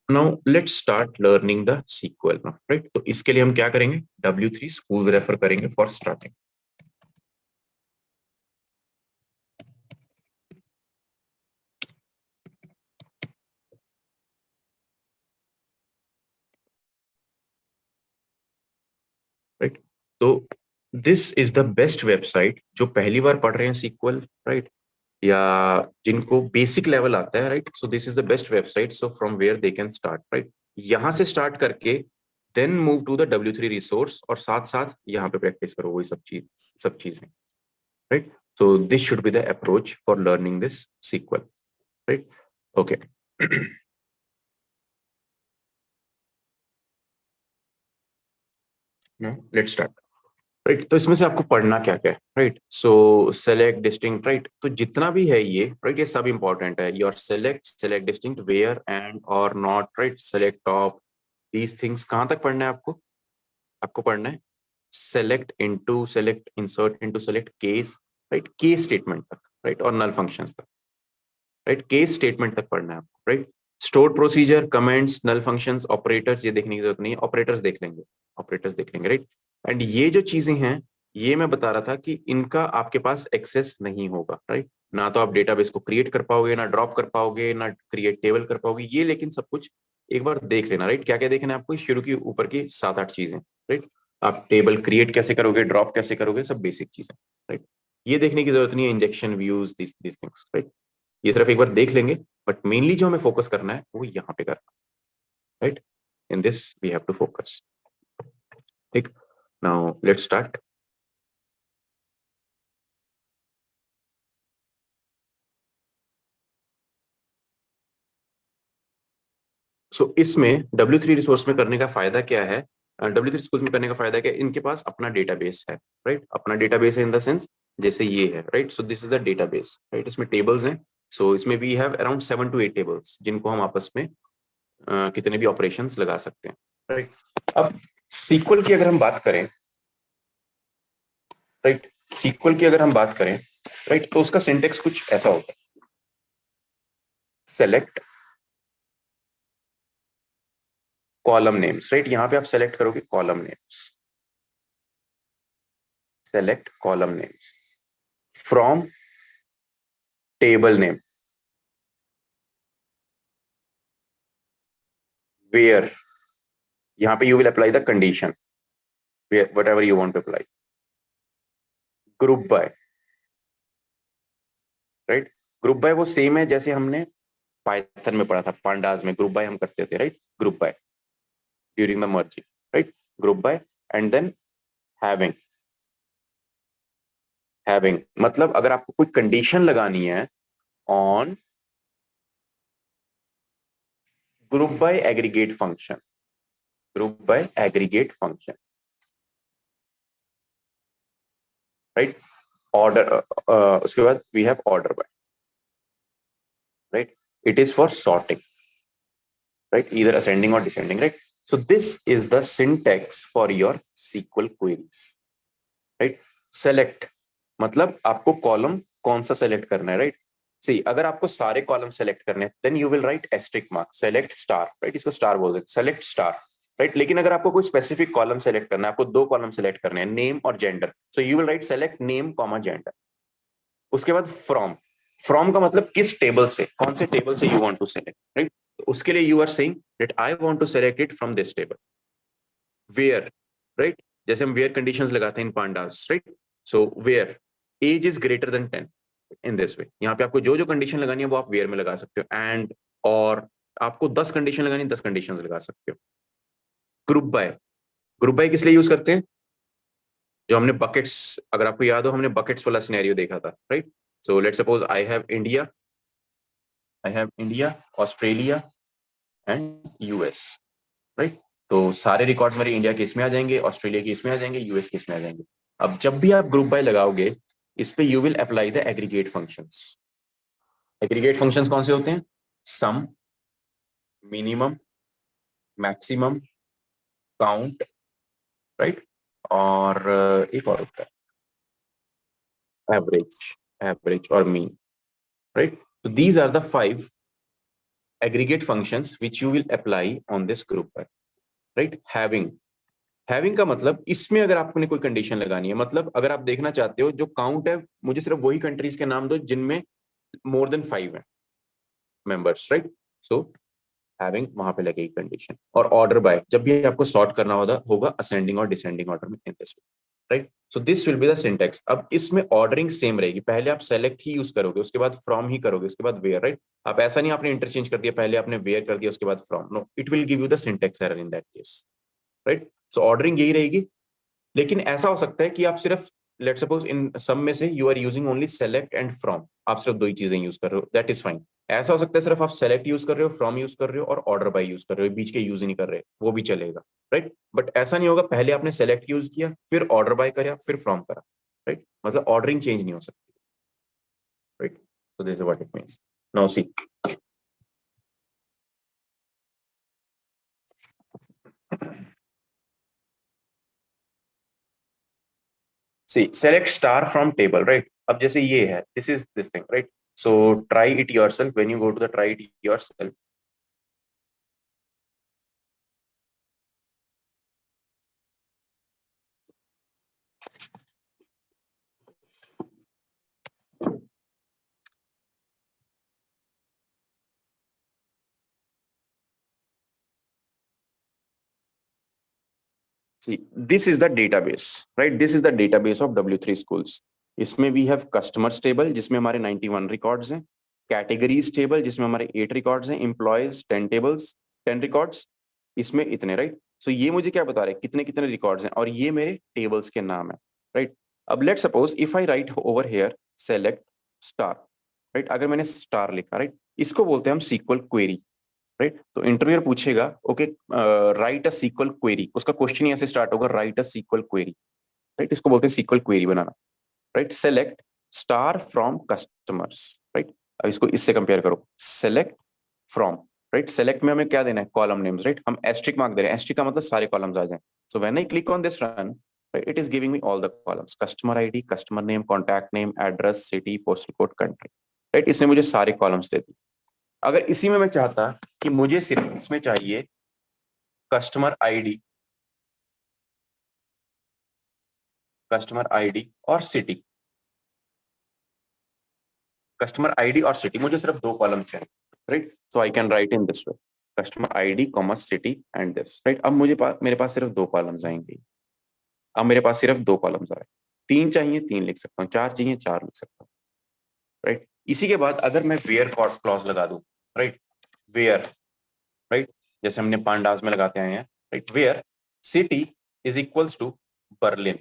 Now let's start learning the SQL, right. तो इसके लिए हम क्या करेंगे, W3 स्कूल रेफर करेंगे फॉर स्टार्टिंग। राइट। तो this is the best website जो पहली बार पढ़ रहे हैं सीक्वल, राइट, या जिनको बेसिक लेवल आता है, right. So this is the best website, so from where they can start, right. यहां से स्टार्ट करके then move to the W3 resource, और साथ साथ यहाँ पे प्रैक्टिस करो वही सब चीजें, right. So this should be the approach for learning this SQL, right. Okay. Let's start, right. तो इसमें से आपको पढ़ना क्या क्या है, right. So select distinct, right. तो जितना भी है ये, राइट, ये सब इंपॉर्टेंट है। Your select, select distinct, where and और not, right, select top, these things कहाँ तक पढ़ना है आपको? आपको पढ़ना है select into, select insert into, select case, right, case statement तक, राइट, और नल फंक्शंस तक, राइट। केस स्टेटमेंट तक पढ़ना है आपको, right. Store procedure, comments, null functions, operators, ये देखने की जरूरत नहीं है, ऑपरेटर्स देख लेंगे, ऑपरेटर्स देख लेंगे, राइट। एंड ये जो चीजें हैं, ये मैं बता रहा था कि इनका आपके पास एक्सेस नहीं होगा, राइट। ना तो आप डेटाबेस को क्रिएट कर पाओगे, ना ड्रॉप कर पाओगे, ना क्रिएट टेबल कर पाओगे ये, लेकिन सब कुछ एक बार देख लेना, राइट। क्या क्या देखना है आपको? शुरू की ऊपर की 7-8 चीजें, राइट। आप टेबल क्रिएट कैसे करोगे, ड्रॉप कैसे करोगे, सब बेसिक चीजें, राइट। ये देखने की जरूरत नहीं है, injection views, this things, right. ये सिर्फ एक बार देख लेंगे, बट मेनली जो हमें फोकस करना है वो यहाँ पे करना, right. In this we have to focus, ठीक। Now let's start. सो इसमें W3 रिसोर्स में करने का फायदा क्या है, W3 स्कूल में करने का फायदा क्या है? इनके पास अपना डेटाबेस है, राइट। अपना डेटाबेस है इन द सेंस जैसे ये है, right. So this is the database, right. इसमें टेबल्स हैं। सो इसमें we have around 7 to 8 tables जिनको हम आपस में कितने भी ऑपरेशंस लगा सकते हैं, राइट। अब सीक्वल की अगर हम बात करें, राइट, सीक्वल की अगर हम बात करें, राइट, तो उसका सिंटेक्स कुछ ऐसा होता है। Select column names, right. यहां पे आप सेलेक्ट करोगे column names, select column names from table name, where, यहां पे you will apply the condition, whatever you want to apply. Group by, right. Group by वो सेम है जैसे हमने पाइथन में पढ़ा था, पांडास में ग्रुप बाय हम करते थे, right. Group by during the merging, right. Group by and then having, having मतलब अगर आपको कोई कंडीशन लगानी है on group by aggregate function, group by aggregate function, right. Order, उसके बाद we have order by, right. It is for sorting, right, either ascending or descending, right. So this is the syntax for your SQL queries, right. Select मतलब आपको column कौन सा select करना है, right. सी अगर आपको सारे कॉलम सेलेक्ट करने हैं then you will write asterisk mark, select star, right. इसको स्टार बोलते हैं, सेलेक्ट स्टार, राइट। लेकिन अगर आपको कोई स्पेसिफिक कॉलम सेलेक्ट करना है, आपको दो कॉलम सेलेक्ट करने हैं, नेम और gender, so you will right select name comma gender. उसके बाद फ्रॉम, फ्रॉम का मतलब किस टेबल से, कौन से टेबल से you want to select, right. तो उसके लिए you are saying that I want to select it from this table. Where, right, जैसे हम वेयर कंडीशंस लगाते हैं in pandas, right. So where age is greater than 10, in this way यहाँ पे आपको जो जो कंडीशन लगानी है वो आप वेयर में लगा सकते हो, एंड और आपको 10 कंडीशन लगानी है 10 कंडीशन लगा सकते हो। ग्रुप बाय, ग्रुप बाय किस लिए यूज करते हैं? जो हमने बकेट्स, अगर आपको याद हो हमने बकेट्स वाला सिनेरियो देखा था, right. So let's suppose I have India, I have India, Australia and US, right. तो सारे रिकॉर्ड्स मेरे इंडिया के इसमें आ जाएंगे, ऑस्ट्रेलिया के इसमें आ जाएंगे, यूएस के इसमें आ जाएंगे। अब जब भी आप ग्रुप बाय लगाओगे इस पे you will apply the aggregate functions. Aggregate functions कौन से होते हैं? Sum, minimum, maximum, count, right, और एक और होता है एवरेज, एवरेज और मीन, राइट। तो these are the 5 aggregate functions which you will apply on this group by, right? Having का मतलब इसमें अगर आपने कोई कंडीशन लगानी है, मतलब अगर आप देखना चाहते हो जो काउंट है, मुझे सिर्फ वही कंट्रीज के नाम दो जिनमें मोर देन 5 है मेंबर्स, राइट? सो हैविंग वहां पे लगेगी कंडीशन। और ऑर्डर बाय, जब भी आपको सॉर्ट करना होगा असेंडिंग और डिसेंडिंग ऑर्डर में, in this, right? So this will be the syntax. अब इसमें ऑर्डरिंग सेम रहेगी, पहले आप सेलेक्ट ही यूज करोगे, उसके बाद फ्रॉम ही करोगे, उसके बाद वेयर, राइट? आप ऐसा नहीं आपने इंटरचेंज कर दिया, पहले आपने वेयर कर दिया उसके बाद from, no, it will give you the syntax error in that case, right? So ordering यही रहेगी। लेकिन ऐसा हो सकता है कि आप सिर्फ, लेट सपोज इन सम में से you are using only select and from, आप सिर्फ दो ही चीजें यूज कर रहे हो, दैट इज फाइन। ऐसा हो सकता है सिर्फ आप सेलेक्ट यूज कर रहे हो, फ्रॉम यूज कर रहे हो और ऑर्डर बाय यूज कर रहे हो, बीच के यूज ही नहीं कर रहे, वो भी चलेगा, राइट? बट ऐसा नहीं होगा पहले आपने सेलेक्ट यूज किया, फिर ऑर्डर बाय करा, फिर फ्रॉम करा, राइट? मतलब ऑर्डरिंग चेंज नहीं हो सकती, right? So this is what it means. Now see, select star from table, right? अब जैसे ये है, this is this thing, right? So try it yourself when you go to the try it yourself. See, this is the database, right? This is the database of W3 schools. इसमें we have customers table जिसमें हमारे 91 records हैं, categories table जिसमें हमारे 8 records हैं, employees 10 tables 10 records, इसमें इतने, right? So ये मुझे क्या बता रहे हैं, कितने कितने records हैं, और ये मेरे tables के नाम है, right? अब let's suppose if I write over here select star, right? अगर मैंने star लिखा, right? इसको बोलते हैं हम SQL query, राइट? तो इंटरव्यूअर पूछेगा okay, right a SQL query, उसका क्वेश्चन यहाँ से स्टार्ट होगा, right a SQL query, right? इसको बोलते हैं SQL query banana, right? Select star from customers, right? अब इसको इससे कंपेयर करो, सेलेक्ट फ्रॉम, राइट? सेलेक्ट में हमें क्या देना है, कॉलम नेम्स, राइट? हम एस्ट्रिक मार्क दे रहे हैं, एस्ट्रिक का मतलब सारे कॉलम्स आ जाएं। सो when I click on this run, it is giving me all the columns, customer ID, customer name, contact name, address, city, postal code, country, right? इसने मुझे सारे कॉलम्स दे दिए। अगर इसी में मैं चाहता कि मुझे सिर्फ इसमें चाहिए कस्टमर आईडी, कस्टमर आईडी और सिटी, कस्टमर आईडी और सिटी, मुझे सिर्फ दो कॉलम चाहिए, right? So I can right in this way, customer ID comma city and this, right? अब मेरे पास सिर्फ दो कॉलम्स आएंगे, अब मेरे पास सिर्फ दो कॉलम्स आए, तीन चाहिए तीन लिख सकता हूँ, चार चाहिए चार लिख सकता हूँ, राइट? इसी के बाद अगर मैं वेयर क्लॉज लगा दूं, राइट? Where, right? जैसे हमने पांडास में लगाते आए हैं, right? Where city is equals to Berlin,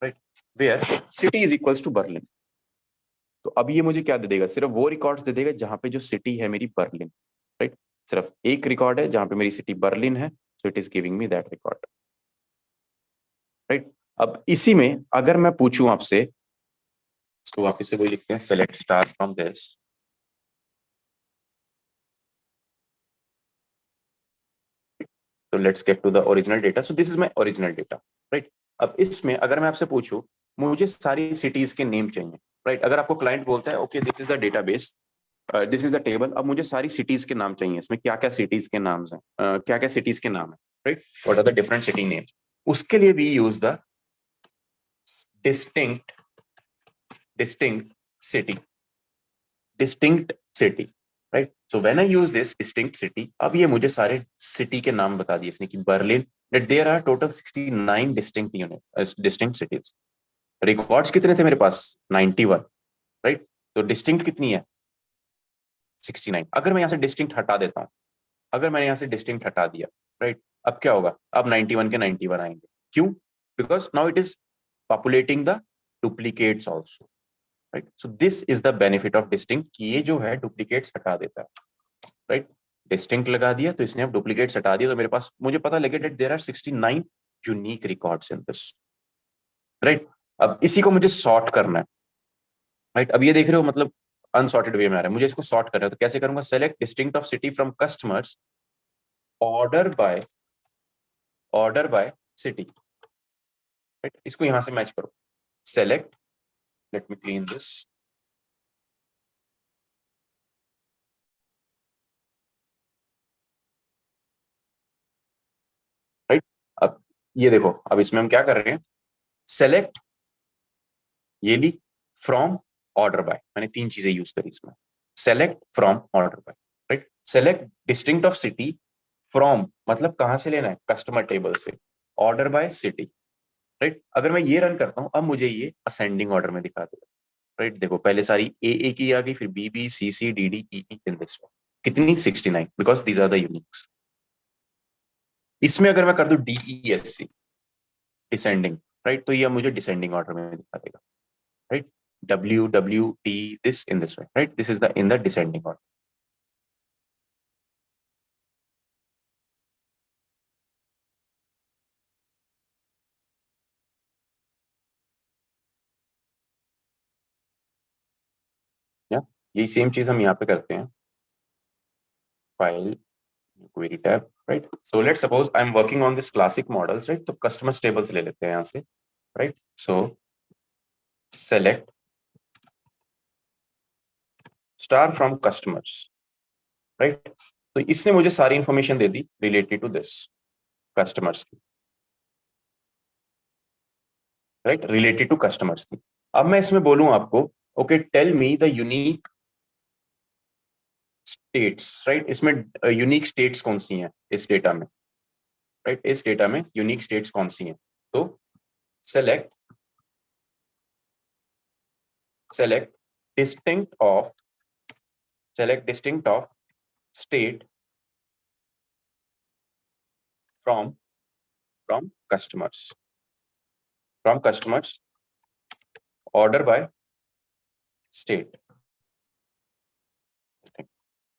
right? Where city is equals to Berlin. तो अब ये मुझे क्या दे देगा, सिर्फ वो रिकॉर्ड्स दे देगा जहां पे जो सिटी है मेरी बर्लिन, राइट? सिर्फ एक रिकॉर्ड है जहां पे मेरी सिटी बर्लिन है, so it is giving me that record, right? अब इसी में अगर मैं पूछूं आपसे, इसको वापस से वही लिखते हैं, सेलेक्ट स्टार फ्रॉम दिस, तो let's get to the original data, so this is my original data, right? अब इसमें अगर मैं आपसे पूछूं, मुझे सारी सिटीज के नेम चाहिए, राइट? अगर आपको क्लाइंट बोलता है okay this is the database, this is the table, अब मुझे सारी सिटीज के नाम चाहिए, इसमें क्या क्या सिटीज के नाम हैं, क्या क्या सिटीज के नाम है, right? What are the different city names? उसके लिए भी use the distinct distinct city, distinct city, right? So when I use this distinct city, अब ये मुझे सारे सिटी के नाम बता दिए इसने कि Berlin, that there are total 69 distinct unit, distinct cities. Records कितने थे मेरे पास, 91, राइट? तो डिस्टिंक्ट कितनी है, 69। अगर मैं यहाँ से डिस्टिंक्ट हटा देता हूँ, अगर मैंने यहाँ से डिस्टिंक्ट हटा दिया, राइट? अब क्या होगा, अब 91 के 91 आएंगे, क्यों? Because now it is populating the duplicates also, right? So this is the benefit of distinct, कि ये जो है डुप्लीकेट्स हटा देता है, राइट? डिस्टिंक्ट लगा दिया तो इसने अब डुप्लीकेट्स हटा दिया, तो मेरे पास, मुझे पता लगे that there are 69 unique records in this, right? अब इसी को मुझे सॉर्ट करना है, राइट? अब ये देख रहे हो, मतलब अनसॉर्टेड वे में आ रहा है, मुझे इसको सॉर्ट करना है, तो कैसे करूंगा, select distinct of city from customers, order by, order by city, right? इसको यहां से मैच करो, select, let me clean this, ये देखो, अब इसमें हम क्या कर रहे हैं, सेलेक्ट ये ली फ्रॉम ऑर्डर बाय, मैंने तीन चीजें यूज करी इसमें, select from order by, right, select distinct of city, from मतलब कहां से लेना है, कस्टमर टेबल से, ऑर्डर बाय सिटी, राइट। अगर मैं ये रन करता हूं, अब मुझे ये असेंडिंग ऑर्डर में दिखा देगा, राइट। देखो पहले सारी ए की आ गई, फिर B B C C D D E in this one, कितनी 69, because these are the uniques. इसमें अगर मैं कर दूं D E S C, descending, right, तो ये मुझे डिसेंडिंग ऑर्डर में दिखा देगा, right. W W T this in this way, right, this is the in the descending order. या यही सेम चीज हम यहाँ पे करते हैं, file, query tab, right. So let suppose I am working on this classic models, right, तो customers tables ले लेते हैं यहाँ से, right. So select star from customers, right. तो इसने मुझे सारी इंफॉर्मेशन दे दी रिलेटेड टू दिस कस्टमर्स की, राइट, रिलेटेड टू कस्टमर्स की। अब मैं इसमें बोलूं आपको, okay tell me the unique states, right, इसमें यूनिक स्टेट्स कौन सी हैं इस डेटा में, राइट, इस डेटा में यूनिक स्टेट्स कौन सी हैं। तो select select distinct of select distinct of state from from customers, from customers, order by state,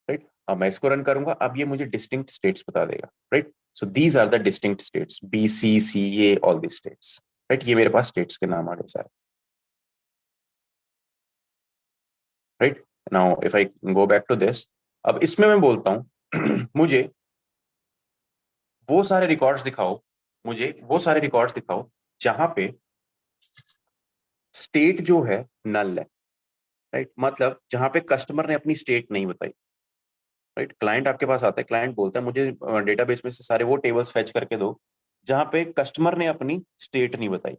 right. अब मैं इसको रन करूंगा, अब ये मुझे डिस्टिंक्ट स्टेट्स बता देगा, right. So these are the distinct states, B C C A all the states, right. ये मेरे पास स्टेट्स के नाम आ गए सारे, right. Now if I go back to this, अब इसमें मैं बोलता हूं मुझे वो सारे रिकॉर्ड्स दिखाओ, मुझे वो सारे रिकॉर्ड्स दिखाओ जहां पे स्टेट जो है नल है, राइट, मतलब जहां पे कस्टमर ने अपनी स्टेट नहीं बताई, राइट। क्लाइंट आपके पास आता है, क्लाइंट बोलता है मुझे डेटाबेस में से सारे वो टेबल्स फेच करके दो जहां पे कस्टमर ने अपनी स्टेट नहीं बताई,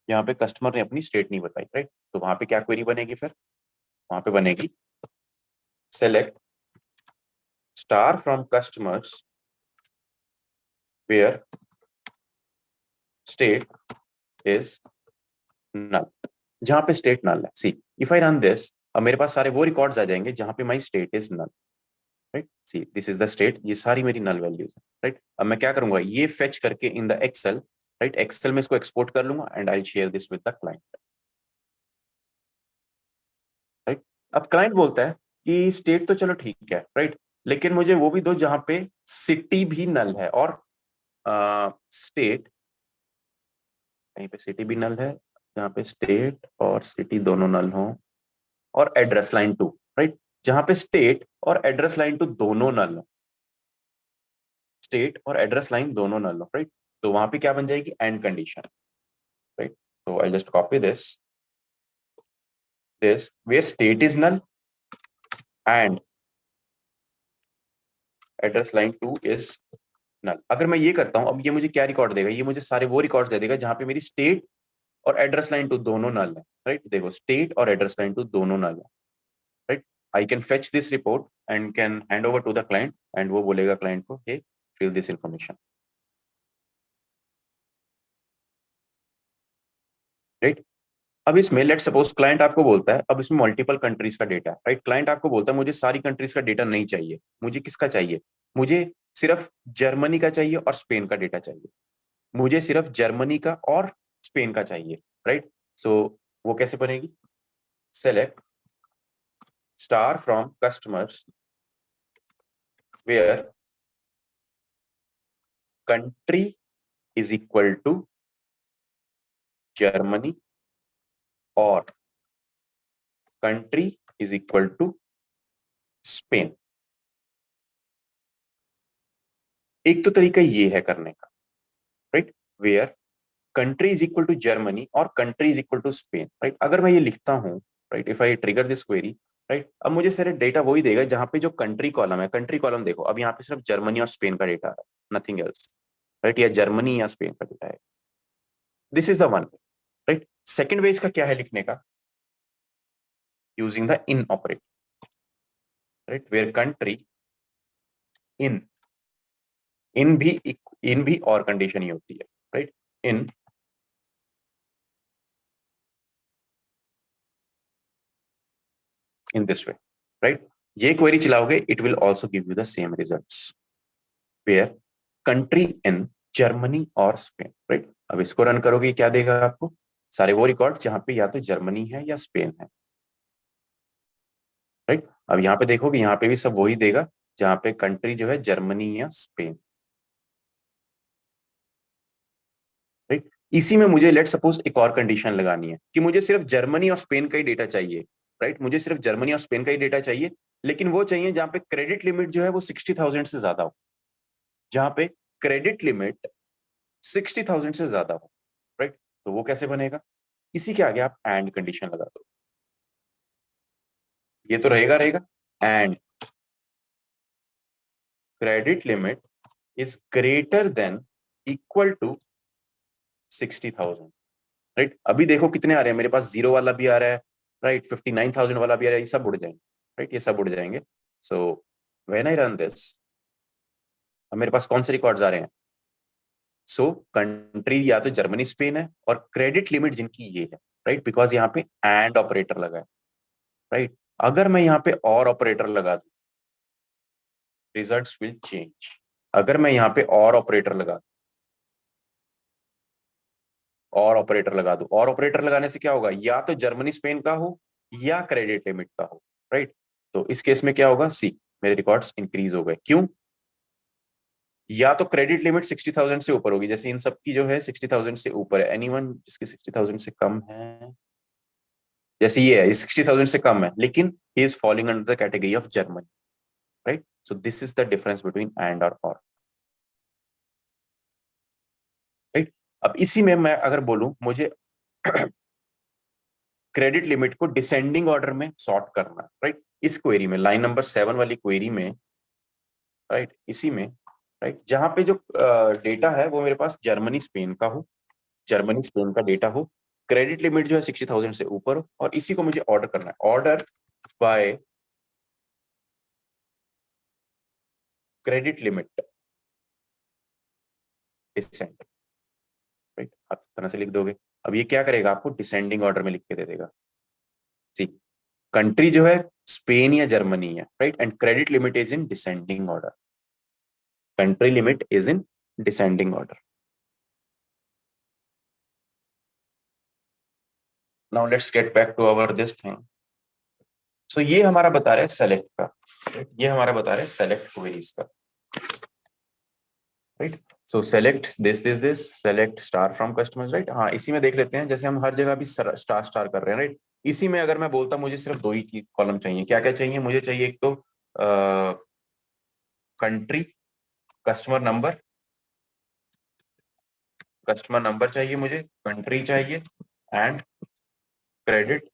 यहाँ पे कस्टमर ने अपनी स्टेट नहीं बताई, राइट। तो वहां पे क्या क्वेरी बनेगी फिर, वहां पे बनेगी select star from customers where state is null, जहां पे स्टेट नल है। See if I run this, अब मेरे पास सारे वो रिकॉर्ड्स आ जाएंगे जहां पे my state is null, right. See this is the state, ये सारी मेरी नल वैल्यूज है, राइट। अब मैं क्या करूंगा, ये फेच करके in the Excel, right, Excel में इसको एक्सपोर्ट कर लूंगा and I share this with the client, right. अब क्लाइंट बोलता है कि स्टेट तो चलो ठीक है, राइट, लेकिन मुझे वो भी दो जहां पे सिटी भी नल है, और स्टेट, कहीं पे सिटी भी नल है, जहाँ पे स्टेट और सिटी दोनों नल हो, और एड्रेस लाइन टू, राइट, जहां पे स्टेट और एड्रेस लाइन टू दोनों नल हो, स्टेट और एड्रेस लाइन दोनों नल हो, राइट। तो वहां पे क्या बन जाएगी, एंड कंडीशन, राइट। तो I just copy this where state is null and address line two is null. अगर मैं ये करता हूं, अब ये मुझे क्या रिकॉर्ड देगा, ये मुझे सारे वो रिकॉर्ड्स दे देगा जहां पे मेरी स्टेट और एड्रेस लाइन टू दोनों नल है, राइट। देखो स्टेट और एड्रेस लाइन टू दोनों नल है, right. I can fetch this report and can hand over to the client, and वो बोलेगा क्लाइंट को, hey fill this information, right. अब इसमें लेट सपोज क्लाइंट आपको बोलता है, अब इसमें मल्टीपल कंट्रीज का डेटा है, राइट। क्लाइंट आपको बोलता है मुझे सारी कंट्रीज का डेटा नहीं चाहिए, मुझे किसका चाहिए, मुझे सिर्फ जर्मनी का चाहिए और स्पेन का डेटा चाहिए, मुझे सिर्फ जर्मनी का और स्पेन का चाहिए, राइट। सो वो कैसे बनेगी, select star from customers where country is equal to Germany और country is equal to Spain. एक तो तरीका ये है करने का, right, where country is equal to Germany और country is equal to Spain, right. अगर मैं ये लिखता हूं, right, if I trigger this query, right, अब मुझे सारे डेटा वही देगा जहां पे जो कंट्री कॉलम है, कंट्री कॉलम देखो अब यहाँ पे सिर्फ जर्मनी और स्पेन का डेटा है, नथिंग एल्स, राइट, या जर्मनी या स्पेन का डेटा है। This is the one, right. Second way इसका क्या है लिखने का, using the in operator, right, where country in, in भी इन भी और कंडीशन ही होती है, right, in this way, right. ये क्वेरी चलाओगे, it will also give you the same results, where country in Germany और स्पेन, राइट। अब इसको रन करोगे, क्या देगा आपको, सारे वो रिकॉर्ड जहां पे या तो जर्मनी है या स्पेन है, राइट। अब यहाँ पे देखोगे, यहाँ पे भी सब वही देगा जहां पे कंट्री जो है जर्मनी या स्पेन, राइट। इसी में मुझे लेट सपोज एक और कंडीशन लगानी है कि मुझे सिर्फ जर्मनी और स्पेन का ही डेटा चाहिए, राइट, मुझे सिर्फ जर्मनी और स्पेन का ही डेटा चाहिए, लेकिन वो चाहिए जहां पे क्रेडिट लिमिट जो है वो 60,000 से ज्यादा हो, जहां पे क्रेडिट लिमिट 60,000 से ज्यादा हो, राइट। तो वो कैसे बनेगा, इसी के आगे आप एंड कंडीशन लगा दो, ये तो रहेगा रहेगा, and credit limit is greater than equal to 60,000, right. अभी देखो कितने आ रहे हैं मेरे पास, जीरो वाला भी आ रहा है, राइट, 59,000 वाला भी आ रहा है, ये सब उड़ जाएंगे, राइट, ये सब उड़ जाएंगे। सो व्हेन आई रन दिस, अब मेरे पास कौन से रिकॉर्ड्स आ रहे हैं, सो कंट्री या तो जर्मनी स्पेन है, और क्रेडिट लिमिट जिनकी ये है, राइट, बिकॉज यहाँ पे एंड ऑपरेटर लगा है, राइट। अगर मैं यहाँ पे और ऑपरेटर लगा दूं, रिजल्ट्स विल चेंज। अगर मैं यहाँ पे और ऑपरेटर लगा, और ऑपरेटर लगा दूं, और ऑपरेटर लगाने से क्या होगा, या तो जर्मनी स्पेन का हो या क्रेडिट लिमिट का हो, राइट। तो इस केस में क्या होगा, सी मेरे रिकॉर्ड्स इंक्रीज हो गए, क्यों, या तो क्रेडिट लिमिट 60,000 से ऊपर होगी, जैसे इन सब की जो है 60,000 से ऊपर है, एनीवन जिसकी 60,000 से कम है, जैसे ये है 60,000 से कम है, लेकिन he is falling under the category of Germany, right. So this is the difference between and और, राइट। अब इसी में मैं अगर बोलूं मुझे क्रेडिट लिमिट को डिसेंडिंग ऑर्डर में सॉर्ट करना, राइट, इस क्वेरी में लाइन नंबर 7 वाली क्वेरी में, राइट, इसी में, राइट, जहां पे जो डेटा है वो मेरे पास जर्मनी स्पेन का हो, जर्मनी स्पेन का डेटा हो, क्रेडिट लिमिट जो है 60,000 से ऊपर हो, और इसी को मुझे ऑर्डर करना है, order by credit limit descend, right, आप इस तरह से लिख दोगे। अब ये क्या करेगा, आपको डिसेंडिंग ऑर्डर में लिख के दे देगा, सी कंट्री जो है स्पेन या जर्मनी है, right, and credit limit is in descending order, country limit is in descending order. Now let's get back to our this thing. So ये हमारा बता रहा है सेलेक्ट का, ये हमारा बता रहा है सेलेक्ट क्वेरीज का, right. So select this select star from customers, right. हाँ, इसी में देख लेते हैं, जैसे हम हर जगह भी स्टार स्टार कर रहे हैं, राइट। इसी में अगर मैं बोलता मुझे सिर्फ दो ही कॉलम चाहिए, क्या क्या चाहिए, मुझे चाहिए एक तो country, customer number, customer number चाहिए मुझे, कंट्री चाहिए, एंड क्रेडिट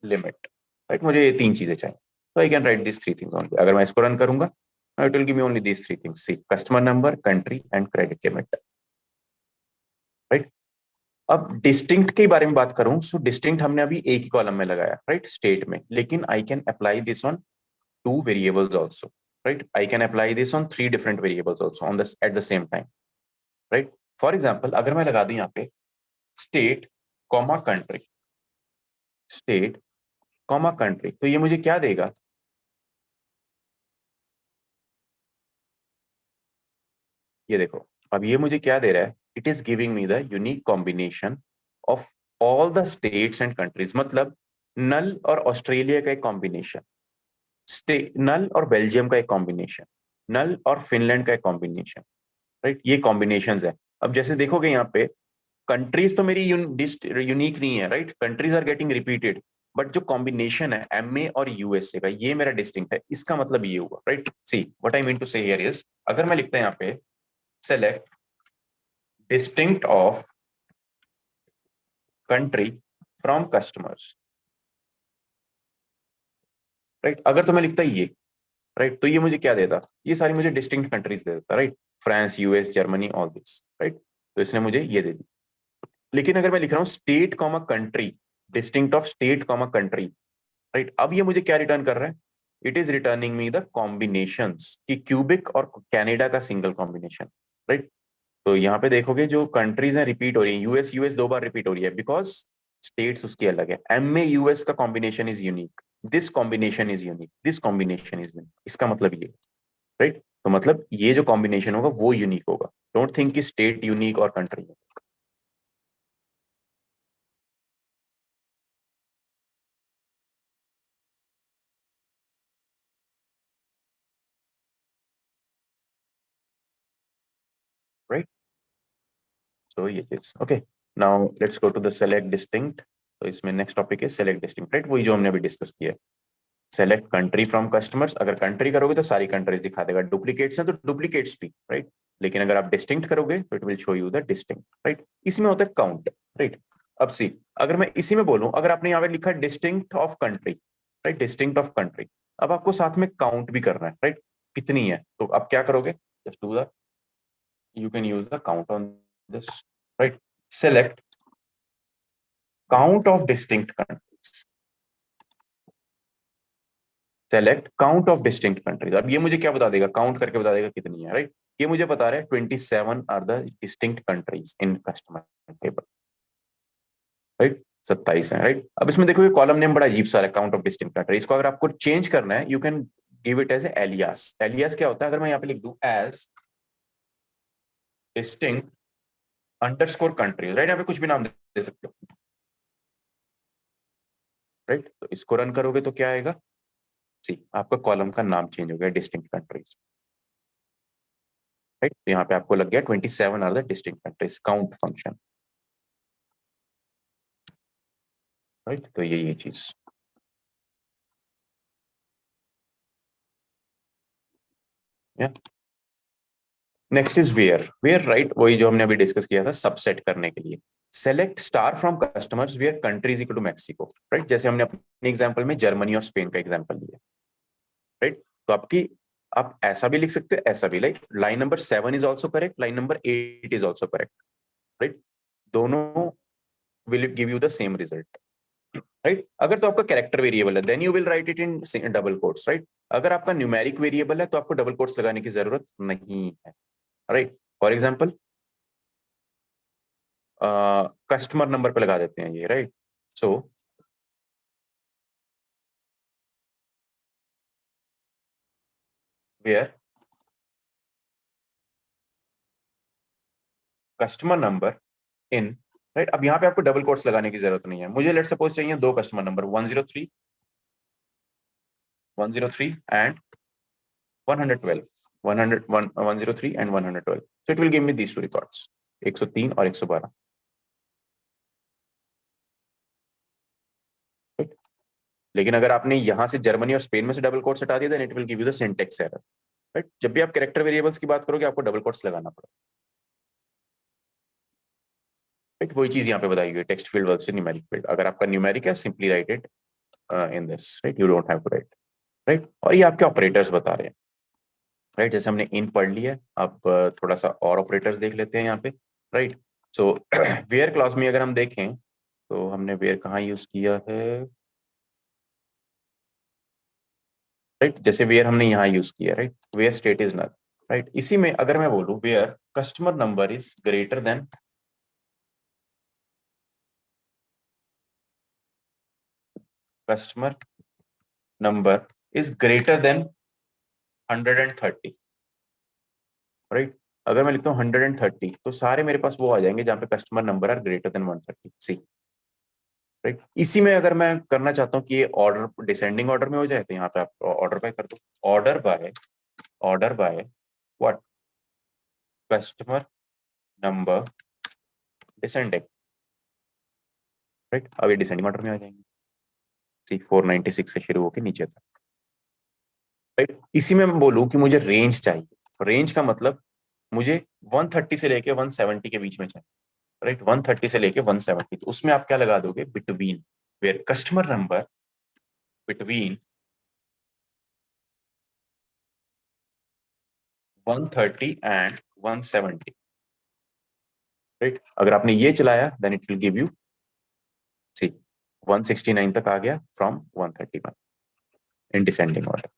लिमिट, राइट। मुझे ये तीन चीजें चाहिए, तो I can write this three things only. अगर मैं इसको रन करूंगा, it will give me only this three things, see customer number, country and credit limit, right. अब डिस्टिंक्ट के बारे में बात करूं, सो डिस्टिंक्ट हमने अभी एक ही कॉलम में लगाया, राइट, स्टेट में, लेकिन I can apply this on two variables also, right, I can apply this on three different variables also on the at the same time, right. For example अगर मैं लगा दूं यहाँ पे state comma country, state comma country, तो ये मुझे क्या देगा, ये देखो, अब ये मुझे क्या दे रहा है, it is giving me the unique combination of all the states and countries, मतलब नल और ऑस्ट्रेलिया का एक कॉम्बिनेशन, नल और बेल्जियम का एक कॉम्बिनेशन, नल और फिनलैंड का एक कॉम्बिनेशन, राइट, ये कॉम्बिनेशन है। अब जैसे देखोगे यहाँ पे कंट्रीज तो मेरी यूनिक नहीं है, right, countries are getting repeated, but जो कॉम्बिनेशन है एमए और यूएसए का, ये मेरा डिस्टिंक्ट है, इसका मतलब ये हुआ, right. See what I mean to say here is, अगर मैं लिखता हूं यहाँ पे select distinct of country from customers, right, अगर तो मैं लिखता ये, राइट। तो ये मुझे क्या देता, ये सारी मुझे डिस्टिंक्ट कंट्रीज दे देता, right. France, US, Germany, all this, right. तो इसने मुझे ये दे दी। लेकिन अगर मैं लिख रहा हूँ state comma country, distinct of state comma country, right, अब ये मुझे क्या रिटर्न कर रहा है? It is returning me the combination की क्यूबिक और कनाडा का सिंगल कॉम्बिनेशन, राइट। तो यहाँ पे देखोगे जो कंट्रीज हैं रिपीट हो रही है, यूएस यूएस दो बार रिपीट हो रही है, बिकॉज स्टेट्स उसकी अलग है। एम में यूएस का combination is unique, this combination is unique, this combination is unique, इसका मतलब ये, राइट। तो मतलब ये जो कॉम्बिनेशन होगा वो यूनिक होगा। डोंट थिंक कि स्टेट यूनिक और कंट्री, राइट। सो ये चीज okay. Now let's go to the select distinct. तो इसमें नेक्स्ट टॉपिक है सेलेक्ट डिस्टिंक्ट, राइट, वही जो हमने अभी डिस्कस किया है। सेलेक्ट कंट्री फ्रॉम कस्टमर्स, अगर कंट्री करोगे तो सारी कंट्रीज दिखा देगा, डुप्लीकेट्स हैं तो डुप्लीकेट्स भी, राइट। लेकिन अगर आप डिस्टिंक्ट करोगे तो it will show you the distinct, right. इसमें होता है काउंट, राइट। अब सी, अगर मैं इसी में बोलूं, अगर आपने यहाँ पे लिखा distinct of country, right, distinct of country, अब आपको साथ में काउंट भी करना है, राइट, कितनी है, तो आप क्या करोगे? Just do the, you can use the count on this, right? Select count of distinct countries, select count of distinct countries। अब ये मुझे क्या बता देगा? काउंट करके बता देगा कितनी है, राइट। ये मुझे बता रहा है 27 are the distinct countries in customer table, right. 27 है, राइट। अब इसमें देखो ये कॉलम नेम बड़ा अजीब सा है, काउंट ऑफ डिस्टिंक्ट कंट्रीज। इसको अगर आपको चेंज करना है, you can give it as alias. Alias क्या होता है? अगर मैं यहाँ पे लिख दूं as distinct underscore countries, right, यहाँ पे कुछ भी नाम दे सकते हो, राइट। तो इसको रन करोगे तो क्या आएगा? सी, आपका कॉलम का नाम चेंज हो गया, डिस्टिंक्ट कंट्रीज, राइट। तो यहाँ पे आपको लग गया 27 are the distinct countries, count function, right. तो ये चीज या next is where. Where, right, वही जो हमने अभी डिस्कस किया था सबसेट करने के लिए। Select star from customers where countries equal to Mexico, right. जैसे हमने अपने एग्जांपल में जर्मनी और स्पेन का एग्जांपल लिया, राइट। तो आपकी, आप ऐसा भी लिख सकते हो, ऐसा भी, like line number 7 is also correct, line number 8 is also correct, right. दोनों will give you the same result, right. अगर तो आपका कैरेक्टर वेरिएबल है then you will write it in double quotes, right. अगर आपका न्यूमेरिक वेरिएबल है तो आपको डबल कोट्स लगाने की जरूरत नहीं है, right. For example customer number पे लगा देते हैं ये, right. So where customer number in, right. अब यहाँ पे आपको डबल कोट्स लगाने की जरूरत नहीं है। मुझे लेट सपोज चाहिए दो customer number, 103, 103 and 112, 100, 103 and 112, so it will give me these two records, 103 और 112, right? लेकिन अगर आपने यहां से जर्मनी और स्पेन में से डबल कोट्स हटा दिया then it will give you the syntax error, right. जब भी आप कैरेक्टर वेरिएबल्स की बात करोगे आपको डबल कोट्स लगाना पड़ेगा, राइट। वही चीज यहाँ पे बताई गई है, text field versus numeric field. अगर आपका न्यूमेरिक है simply write it in this, right, you don't have to write, right. और ये आपके ऑपरेटर्स बता रहे हैं, राइट। जैसे हमने इन पढ़ लिया, अब थोड़ा सा और ऑपरेटर्स देख लेते हैं यहाँ पे, राइट। सो वेयर क्लॉज में अगर हम देखें तो हमने वेयर कहाँ यूज किया है, राइट। जैसे वेयर हमने यहाँ यूज किया, right, where state is null, right. इसी में अगर मैं बोलूं where customer number is greater than, customer number is greater than 130, right. अगर मैं लिखता हूँ 130 तो सारे मेरे पास वो आ जाएंगे जहाँ पे customer number are greater than 130, see, right. इसी में अगर मैं करना चाहता हूँ कि ये ऑर्डर डिसेंडिंग ऑर्डर में हो जाए तो यहाँ पे आप ऑर्डर बाय कर दो, order by, order by what, customer number descending, right. अब ये डिसेंडिंग ऑर्डर में आ जाएंगे, सी, 496 से शुरू होकर नीचे तक, राइट। इसी में मैं बोलूँ कि मुझे रेंज चाहिए, रेंज का मतलब मुझे 130 से लेके 170 के बीच में चाहिए, राइट। 130 से लेके 170, तो उसमें आप क्या लगा दोगे? Between, where customer number between 130 and 170, right. अगर आपने ये चलाया then it will give you C 169 तक आ गया फ्रॉम 131 इन डिसेंडिंग ऑर्डर।